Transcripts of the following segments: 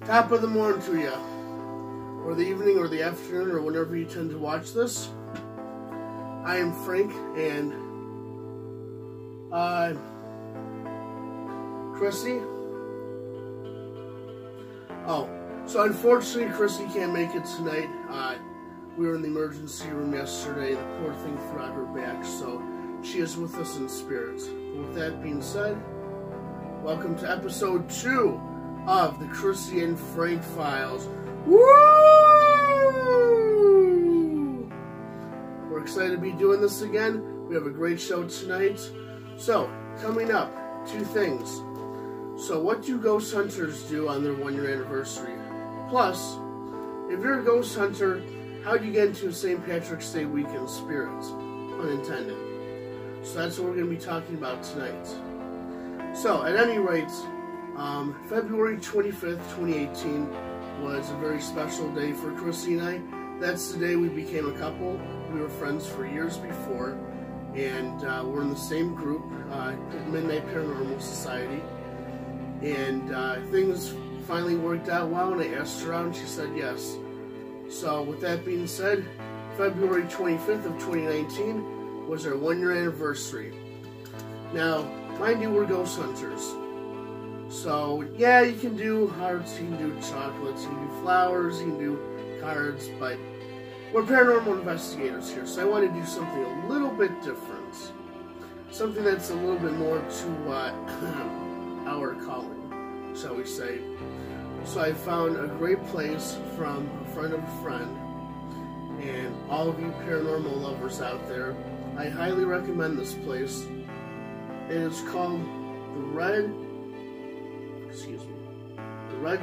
Top of the morning to you, or the evening, or the afternoon, or whenever you tend to watch this. I am Frank, and Chrissy. Oh, so unfortunately, Chrissy can't make it tonight. We were in the emergency room yesterday. The poor thing threw out her back, so she is with us in spirit. But with that being said, welcome to episode 2 of the Chrissy and Frank Files. Woo! We're excited to be doing this again. We have a great show tonight. So, coming up, 2 things. So, what do ghost hunters do on their 1-year anniversary? Plus, if you're a ghost hunter, how do you get into a St. Patrick's Day weekend spirit? Unintended. So that's what we're going to be talking about tonight. So, at any rate, February 25th, 2018 was a very special day for Chrissy and I. That's the day we became a couple. We were friends for years before, and we're in the same group, Midnight Paranormal Society. And things finally worked out well, and I asked her out, and she said yes. So, with that being said, February 25th of 2019 was our 1-year anniversary. Now, mind you, we're ghost hunters. So, yeah, you can do hearts, you can do chocolates, you can do flowers, you can do cards, but we're paranormal investigators here, so I want to do something a little bit different. Something that's a little bit more to our calling, shall we say. So I found a great place from a friend of a friend, and all of you paranormal lovers out there, I highly recommend this place. It is called the Red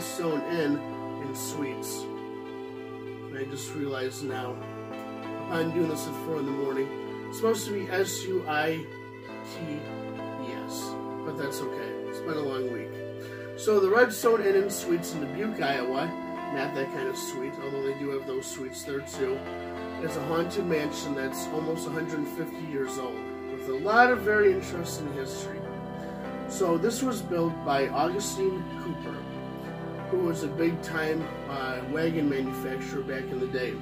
Stone Inn and Suites. And I just realized now, upon doing this at 4 in the morning, it's supposed to be Suites, but that's okay. It's been a long week. So the Red Stone Inn and Suites in Dubuque, Iowa, not that kind of suite, although they do have those suites there too, is a haunted mansion that's almost 150 years old, with a lot of very interesting history. So this was built by Augustine Cooper, who was a big-time wagon manufacturer back in the day.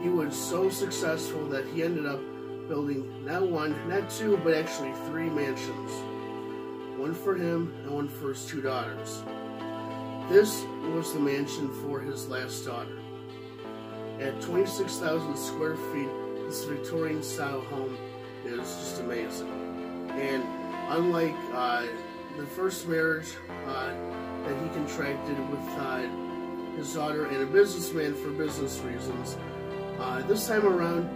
He was so successful that he ended up building not 1, not 2, but actually 3 mansions. 1 for him and 1 for his 2 daughters. This was the mansion for his last daughter. At 26,000 square feet, this Victorian-style home is just amazing. And unlike the first marriage that he contracted with his daughter and a businessman for business reasons, this time around,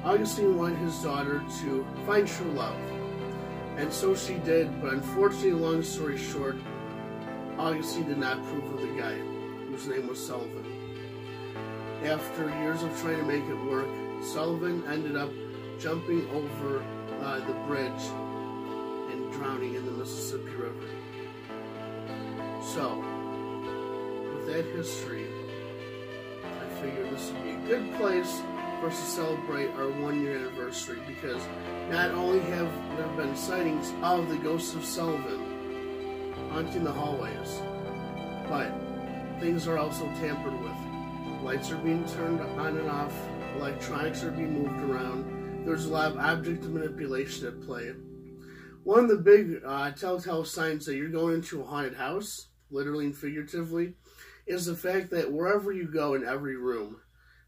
Augustine wanted his daughter to find true love. And so she did, but unfortunately, long story short, Augustine did not approve of the guy, whose name was Sullivan. After years of trying to make it work, Sullivan ended up jumping over the bridge and drowning in the Mississippi River. So, with that history, I figured this would be a good place for us to celebrate our 1-year anniversary, because not only have there been sightings of the ghost of Sullivan haunting the hallways, but things are also tampered with. Lights are being turned on and off, electronics are being moved around, there's a lot of object manipulation at play. One of the big telltale signs that you're going into a haunted house, literally and figuratively, is the fact that wherever you go in every room,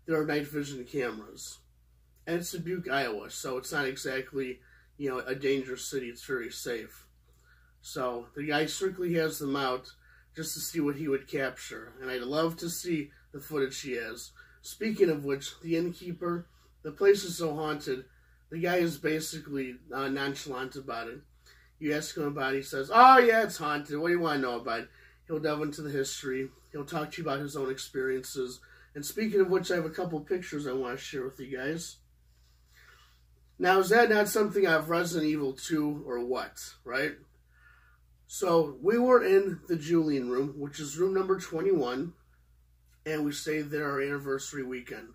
there are night vision cameras. And it's Dubuque, Iowa, so it's not exactly, a dangerous city. It's very safe. So the guy strictly has them out just to see what he would capture. And I'd love to see the footage he has. Speaking of which, the innkeeper, the place is so haunted, the guy is basically nonchalant about it. You ask him about it, he says, "Oh yeah, it's haunted. What do you want to know about it?" He'll delve into the history. He'll talk to you about his own experiences. And speaking of which, I have a couple pictures I want to share with you guys. Now, is that not something out of Resident Evil 2 or what, right? So, we were in the Julian room, which is room number 21, and we stayed there our anniversary weekend.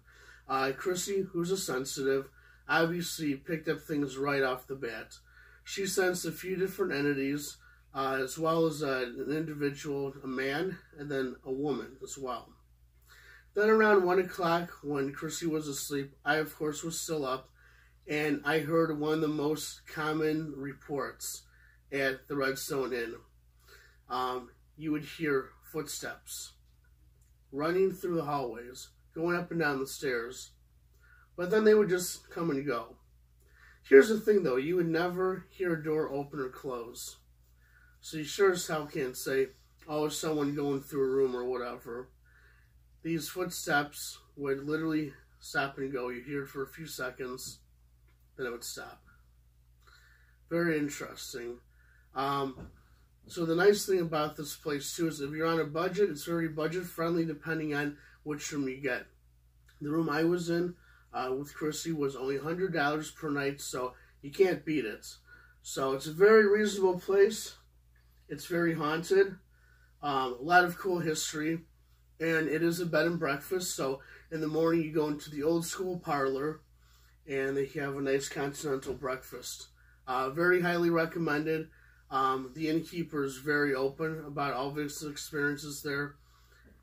Chrissy, who's a sensitive, obviously picked up things right off the bat. She sensed a few different entities, as well as an individual, a man, and then a woman as well. Then around 1 o'clock, when Chrissy was asleep, I, of course, was still up, and I heard one of the most common reports at the Redstone Inn. You would hear footsteps running through the hallways, going up and down the stairs, but then they would just come and go. Here's the thing, though. You would never hear a door open or close. So you sure as hell can't say, oh, is someone going through a room or whatever. These footsteps would literally stop and go. You'd hear it for a few seconds, then it would stop. Very interesting. So the nice thing about this place, too, is if you're on a budget, it's very budget-friendly depending on which room you get. The room I was in with Chrissy was only $100 per night, so you can't beat it. So it's a very reasonable place. It's very haunted. A lot of cool history. And it is a bed and breakfast, so in the morning you go into the old school parlor, and they have a nice continental breakfast. Very highly recommended. The innkeeper is very open about all of his experiences there.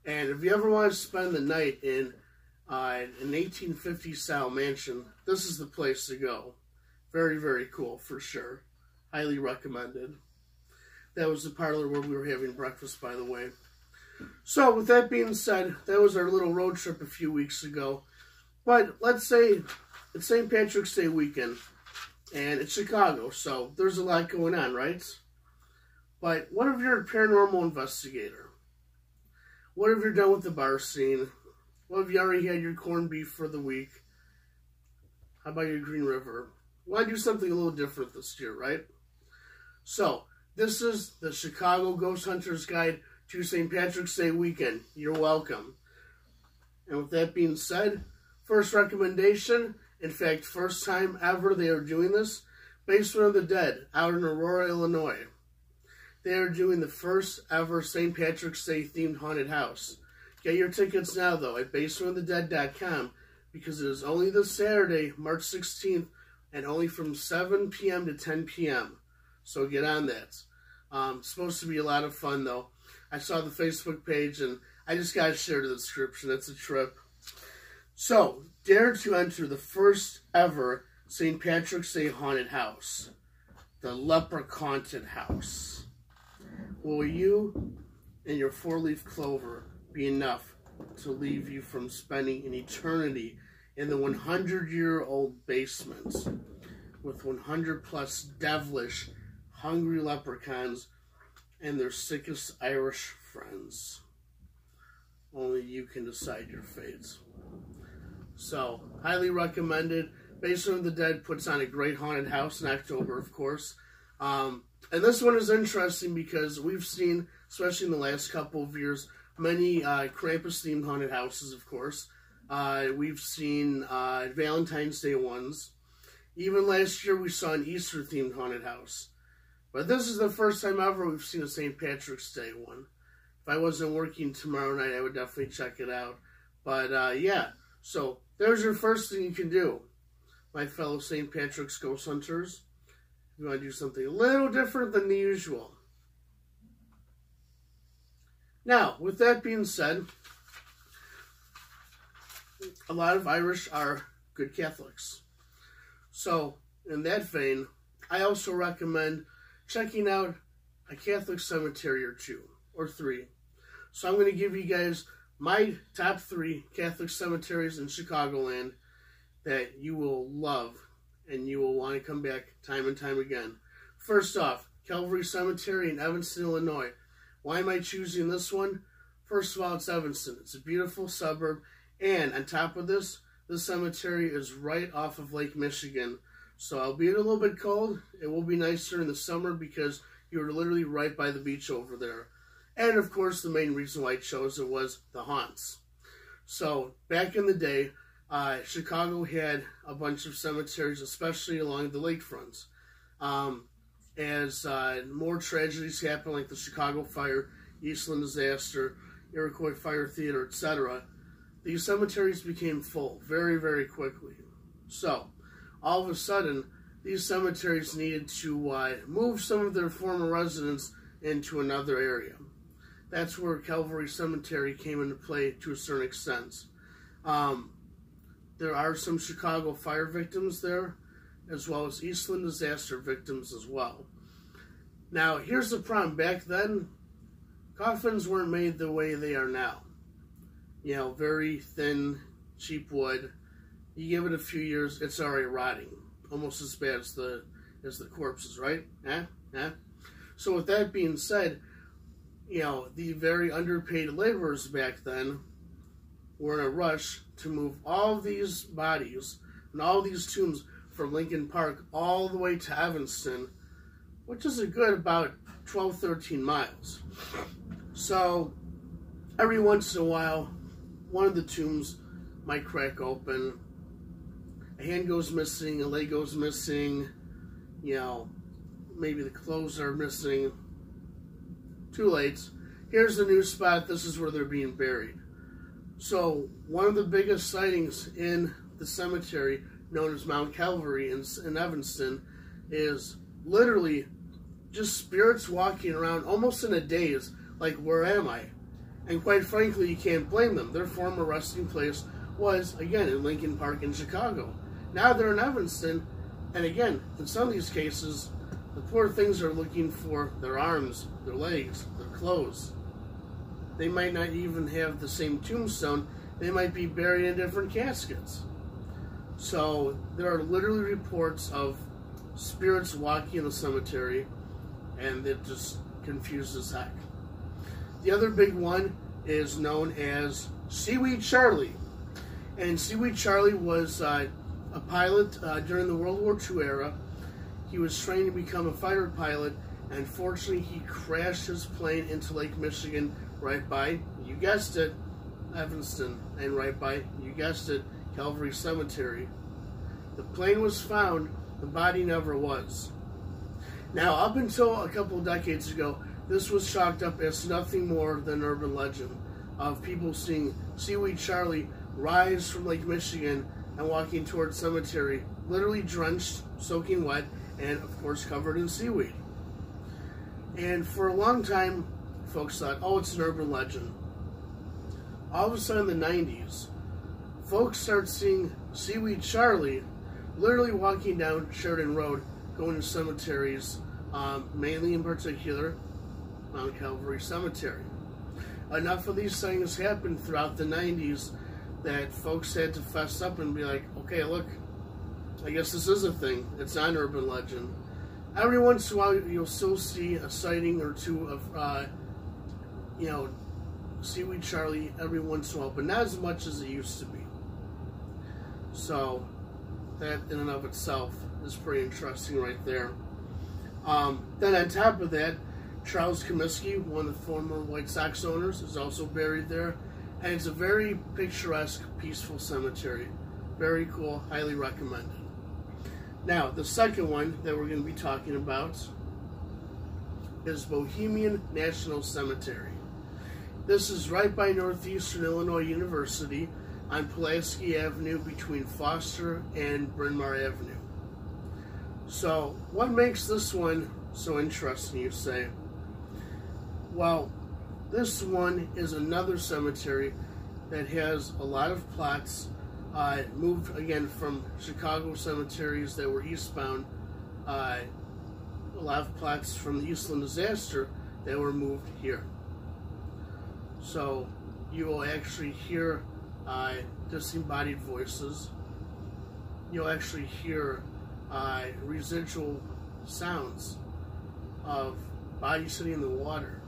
And if you ever want to spend the night in an 1850s style mansion, this is the place to go. Very, very cool for sure. Highly recommended. That was the parlor where we were having breakfast, by the way. So, with that being said, that was our little road trip a few weeks ago. But let's say it's St. Patrick's Day weekend, and it's Chicago, so there's a lot going on, right? But what if you're a paranormal investigator? What if you're done with the bar scene? What if you already had your corned beef for the week? How about your Green River? Why do something a little different this year, right? So, this is the Chicago Ghost Hunters Guide to St. Patrick's Day weekend. You're welcome. And with that being said, first recommendation, in fact, first time ever they are doing this, Basement of the Dead out in Aurora, Illinois. They are doing the first ever St. Patrick's Day themed haunted house. Get your tickets now, though, at basementofthedead.com, because it is only this Saturday, March 16th, and only from 7 p.m. to 10 p.m. So get on that. It's supposed to be a lot of fun, though. I saw the Facebook page, and I just got to share the description. It's a trip. So, dare to enter the first ever St. Patrick's Day haunted house, the Leprechaunted House. Will you and your four-leaf clover be enough to leave you from spending an eternity in the 100-year-old basement with 100-plus devilish, hungry leprechauns and their sickest Irish friends? Only you can decide your fate. So, highly recommended. Basement of the Dead puts on a great haunted house in October, of course. And this one is interesting because we've seen, especially in the last couple of years, many Krampus-themed haunted houses, of course. We've seen Valentine's Day ones. Even last year we saw an Easter-themed haunted house. But this is the first time ever we've seen a St. Patrick's Day one. If I wasn't working tomorrow night, I would definitely check it out. But, yeah. So, there's your first thing you can do, my fellow St. Patrick's Ghost Hunters. You want to do something a little different than the usual. Now, with that being said, a lot of Irish are good Catholics. So, in that vein, I also recommend checking out a Catholic cemetery or two, or three. So I'm going to give you guys my top 3 Catholic cemeteries in Chicagoland that you will love and you will want to come back time and time again. First off, Calvary Cemetery in Evanston, Illinois. Why am I choosing this one? First of all, it's Evanston. It's a beautiful suburb, and on top of this cemetery is right off of Lake Michigan. So albeit a little bit cold, it will be nice during the summer because you're literally right by the beach over there. And of course, the main reason why I chose it was the haunts. So back in the day, Chicago had a bunch of cemeteries, especially along the lakefronts. As more tragedies happened, like the Chicago Fire, Eastland disaster, Iroquois Fire Theater, etc., these cemeteries became full very, very quickly. So, all of a sudden, these cemeteries needed to move some of their former residents into another area. That's where Calvary Cemetery came into play to a certain extent. There are some Chicago fire victims there, as well as Eastland disaster victims as well. Now, here's the problem. Back then, coffins weren't made the way they are now. You know, very thin, cheap wood. You give it a few years, it's already rotting. Almost as bad as the corpses, right? So with that being said, you know, the very underpaid laborers back then were in a rush to move all these bodies and all these tombs from Lincoln Park all the way to Evanston, which is a good about 12, 13 miles. So every once in a while, one of the tombs might crack open. A hand goes missing, a leg goes missing, you know, maybe the clothes are missing. Too late. Here's the new spot. This is where they're being buried. So one of the biggest sightings in the cemetery, known as Mount Calvary in Evanston, is literally just spirits walking around almost in a daze, like, where am I? And quite frankly, you can't blame them. Their former resting place was, again, in Lincoln Park in Chicago. Now they're in Evanston, and again, in some of these cases, the poor things are looking for their arms, their legs, their clothes. They might not even have the same tombstone. They might be buried in different caskets. So there are literally reports of spirits walking in the cemetery, and it just confuses heck. The other big one is known as Seaweed Charlie. And Seaweed Charlie was a pilot during the World War II era. He was trained to become a fighter pilot, and fortunately he crashed his plane into Lake Michigan right by, you guessed it, Evanston, and right by, you guessed it, Calvary Cemetery. The plane was found, the body never was. Now, up until a couple of decades ago, this was chalked up as nothing more than an urban legend of people seeing Seaweed Charlie rise from Lake Michigan and walking towards cemetery, literally drenched, soaking wet, and of course covered in seaweed. And for a long time, folks thought, oh, it's an urban legend. All of a sudden in the 90s, folks start seeing Seaweed Charlie literally walking down Sheridan Road, going to cemeteries, mainly in particular, Mount Calvary Cemetery. Enough of these things happened throughout the 90s that folks had to fess up and be like, okay, look, I guess this is a thing. It's not an urban legend. Every once in a while, you'll still see a sighting or two of, Seaweed Charlie every once in a while, but not as much as it used to be. So, that in and of itself is pretty interesting right there. Then on top of that, Charles Comiskey, one of the former White Sox owners, is also buried there. And it's a very picturesque, peaceful cemetery. Very cool, highly recommended. Now, the second one that we're going to be talking about is Bohemian National Cemetery. This is right by Northeastern Illinois University on Pulaski Avenue between Foster and Bryn Mawr Avenue. So, what makes this one so interesting, you say? Well, this one is another cemetery that has a lot of plots moved, again, from Chicago cemeteries that were eastbound. A lot of plots from the Eastland disaster that were moved here. So, you will actually hear disembodied voices. You'll actually hear residual sounds of bodies sitting in the water.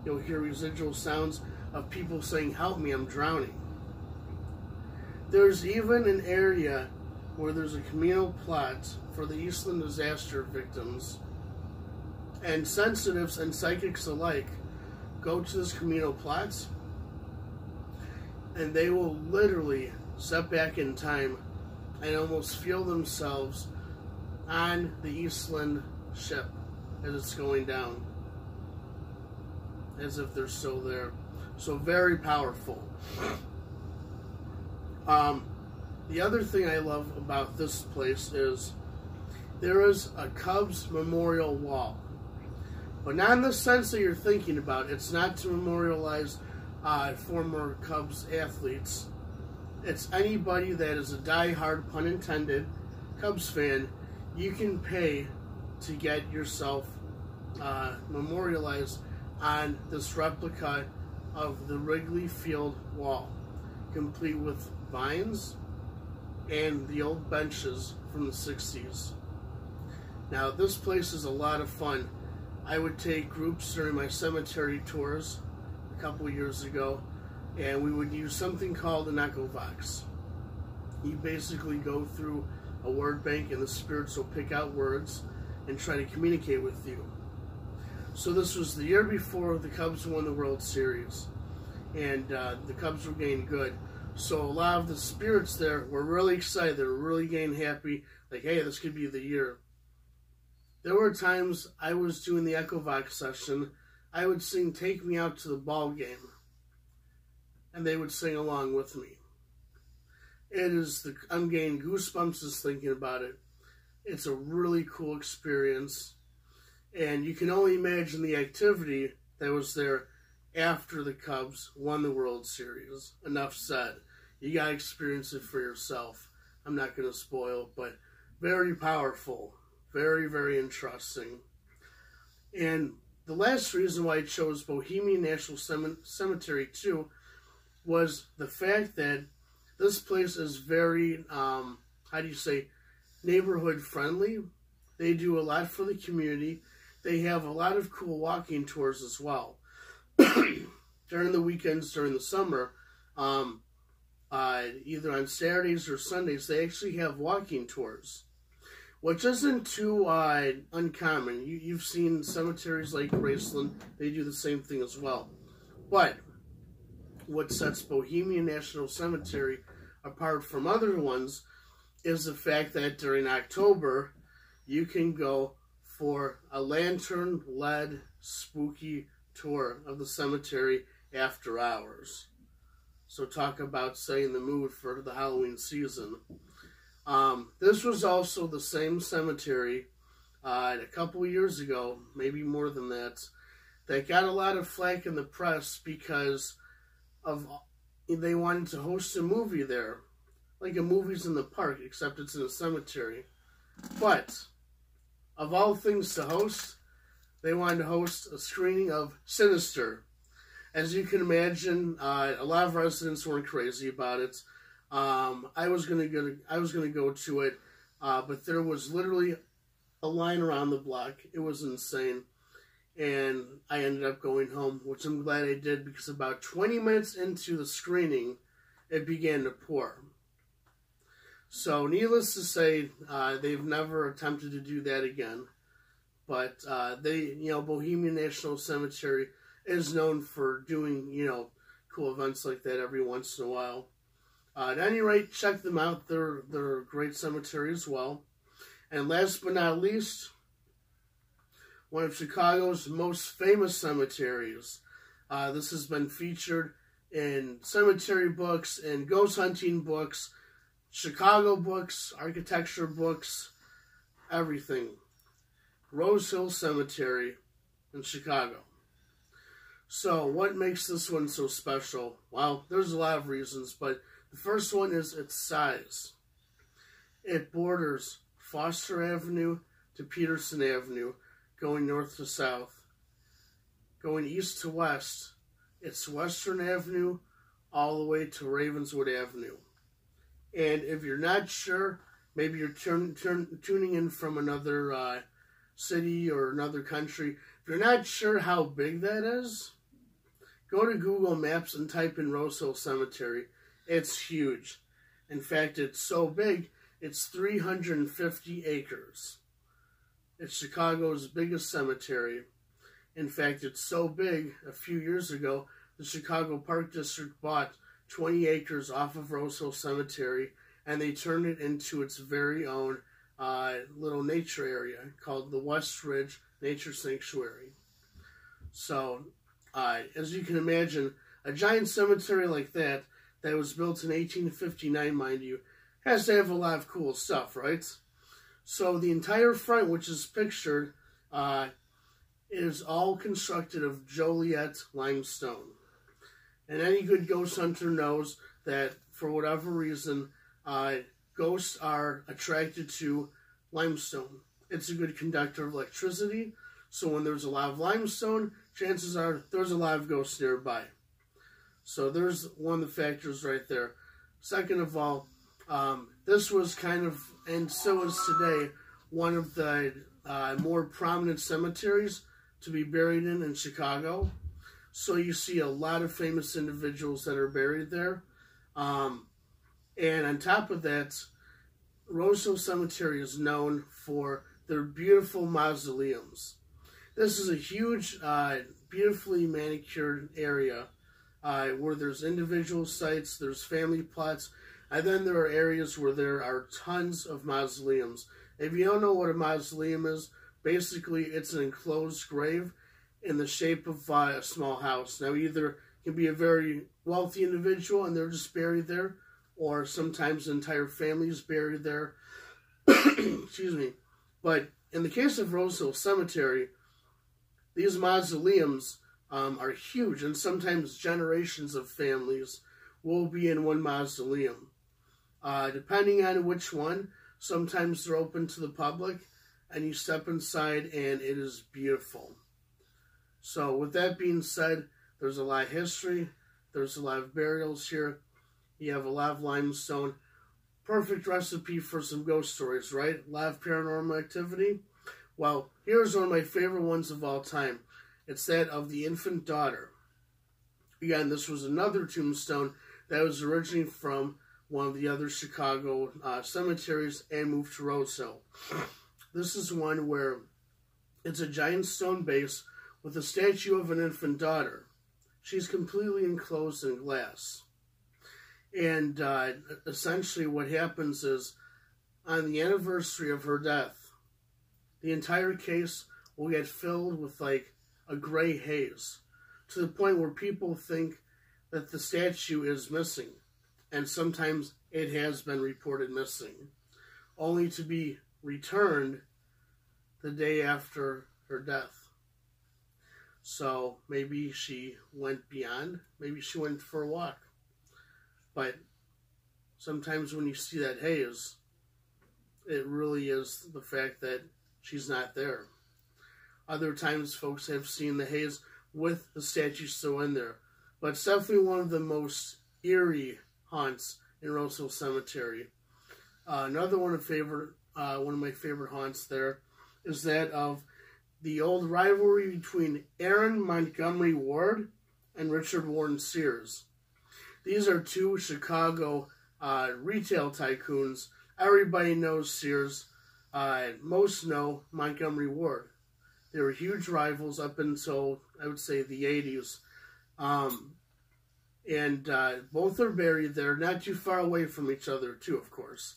You'll hear residual sounds of people saying, "Help me, I'm drowning." There's even an area where there's a communal plot for the Eastland disaster victims, and sensitives and psychics alike go to this communal plot, and they will literally step back in time and almost feel themselves on the Eastland ship as it's going down, as if they're still there. So very powerful. The other thing I love about this place is there is a Cubs memorial wall. But not in the sense that you're thinking about. It's not to memorialize former Cubs athletes. It's anybody that is a die-hard, pun intended, Cubs fan. You can pay to get yourself memorialized on this replica of the Wrigley Field wall, complete with vines and the old benches from the 60s. Now, this place is a lot of fun. I would take groups during my cemetery tours a couple years ago, and we would use something called an echo box. You basically go through a word bank, and the spirits will pick out words and try to communicate with you. So this was the year before the Cubs won the World Series, and the Cubs were getting good. So a lot of the spirits there were really excited. They were really getting happy, like, hey, this could be the year. There were times I was doing the Echo Vox session, I would sing Take Me Out to the Ball Game, and they would sing along with me. I'm getting goosebumps just thinking about it. It's a really cool experience, and you can only imagine the activity that was there after the Cubs won the World Series. Enough said. You gotta experience it for yourself. I'm not gonna spoil, but very powerful. Very, very interesting. And the last reason why I chose Bohemian National Cemetery too was the fact that this place is very, neighborhood friendly. They do a lot for the community. They have a lot of cool walking tours as well. During the weekends, during the summer, either on Saturdays or Sundays, they actually have walking tours, which isn't too uncommon. You've seen cemeteries like Graceland, they do the same thing as well. But what sets Bohemian National Cemetery apart from other ones is the fact that during October, you can go for a lantern-led spooky tour of the cemetery after hours. So talk about setting the mood for the Halloween season. This was also the same cemetery a couple years ago, maybe more than that got a lot of flack in the press because they wanted to host a movie there. Like a movie's in the park, except it's in a cemetery. But, of all things to host, they wanted to host a screening of Sinister. As you can imagine, a lot of residents weren't crazy about it. I was gonna go to it, but there was literally a line around the block. It was insane, and I ended up going home, which I'm glad I did, because about 20 minutes into the screening, it began to pour. So, needless to say, they've never attempted to do that again. But Bohemian National Cemetery is known for doing, cool events like that every once in a while. At any rate, check them out. They're a great cemetery as well. And last but not least, one of Chicago's most famous cemeteries. This has been featured in cemetery books and ghost hunting books, Chicago books, architecture books, everything. Rose Hill Cemetery in Chicago. So, what makes this one so special? Well, there's a lot of reasons, but the first one is its size. It borders Foster Avenue to Peterson Avenue, going north to south. Going east to west, it's Western Avenue all the way to Ravenswood Avenue. And if you're not sure, maybe you're tuning in from another city or another country. If you're not sure how big that is, go to Google Maps and type in Rose Hill Cemetery. It's huge. In fact, it's so big, it's 350 acres. It's Chicago's biggest cemetery. In fact, it's so big, a few years ago, the Chicago Park District bought 20 acres off of Rose Hill Cemetery, and they turned it into its very own little nature area called the West Ridge Nature Sanctuary. So, as you can imagine, a giant cemetery like that was built in 1859, mind you, has to have a lot of cool stuff, right? So the entire front, which is pictured, is all constructed of Joliet limestone. And any good ghost hunter knows that for whatever reason, ghosts are attracted to limestone. It's a good conductor of electricity, so when there's a lot of limestone, chances are there's a lot of ghosts nearby. So there's one of the factors right there. Second of all, this was kind of, and so is today, one of the more prominent cemeteries to be buried in Chicago. So you see a lot of famous individuals that are buried there. And on top of that, Rose Hill Cemetery is known for their beautiful mausoleums. This is a huge, beautifully manicured area where there's individual sites, there's family plots, and then there are areas where there are tons of mausoleums. If you don't know what a mausoleum is, basically it's an enclosed grave in the shape of a small house. Now, either it can be a very wealthy individual and they're just buried there, or sometimes the entire family is buried there. Excuse me. But in the case of Rose Hill Cemetery, these mausoleums are huge, and sometimes generations of families will be in one mausoleum. Depending on which one, sometimes they're open to the public, and you step inside, and it is beautiful. So with that being said, there's a lot of history, there's a lot of burials here, you have a lot of limestone. Perfect recipe for some ghost stories, right? A lot of paranormal activity. Well, here's one of my favorite ones of all time. It's that of the infant daughter. Again, this was another tombstone that was originally from one of the other Chicago cemeteries and moved to Rose Hill. This is one where it's a giant stone base with a statue of an infant daughter. She's completely enclosed in glass. And essentially what happens is, on the anniversary of her death, the entire case will get filled with like a gray haze, to the point where people think that the statue is missing. And sometimes it has been reported missing, only to be returned the day after her death. So maybe she went beyond, maybe she went for a walk. But sometimes when you see that haze, it really is the fact that she's not there. Other times folks have seen the haze with the statue still in there. But it's definitely one of the most eerie haunts in Rose Hill Cemetery. Another one of my favorite haunts there is that of the old rivalry between Aaron Montgomery Ward and Richard Warren Sears. These are two Chicago retail tycoons. Everybody knows Sears. Most know Montgomery Ward. They were huge rivals up until, I would say, the 80s. And both are buried there, not too far away from each other, too, of course.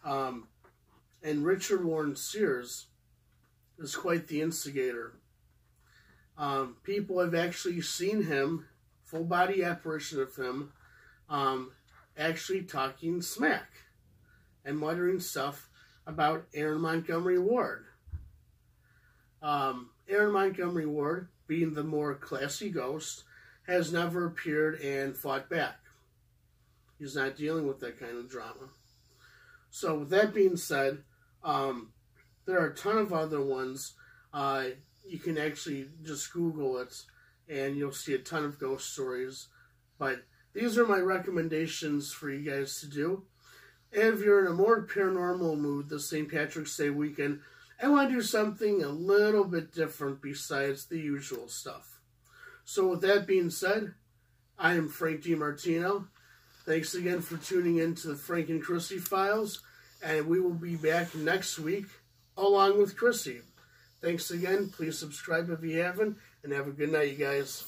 And Richard Warren Sears is quite the instigator. People have actually seen him, full-body apparition of him, actually talking smack and muttering stuff about Aaron Montgomery Ward. Aaron Montgomery Ward, being the more classy ghost, has never appeared and fought back. He's not dealing with that kind of drama. So with that being said, there are a ton of other ones. You can actually just Google it and you'll see a ton of ghost stories. But these are my recommendations for you guys to do. And if you're in a more paranormal mood this St. Patrick's Day weekend, I want to do something a little bit different besides the usual stuff. So with that being said, I am Frank DiMartino. Thanks again for tuning in to the Frank and Chrissy Files, and we will be back next week along with Chrissy. Thanks again. Please subscribe if you haven't, and have a good night, you guys.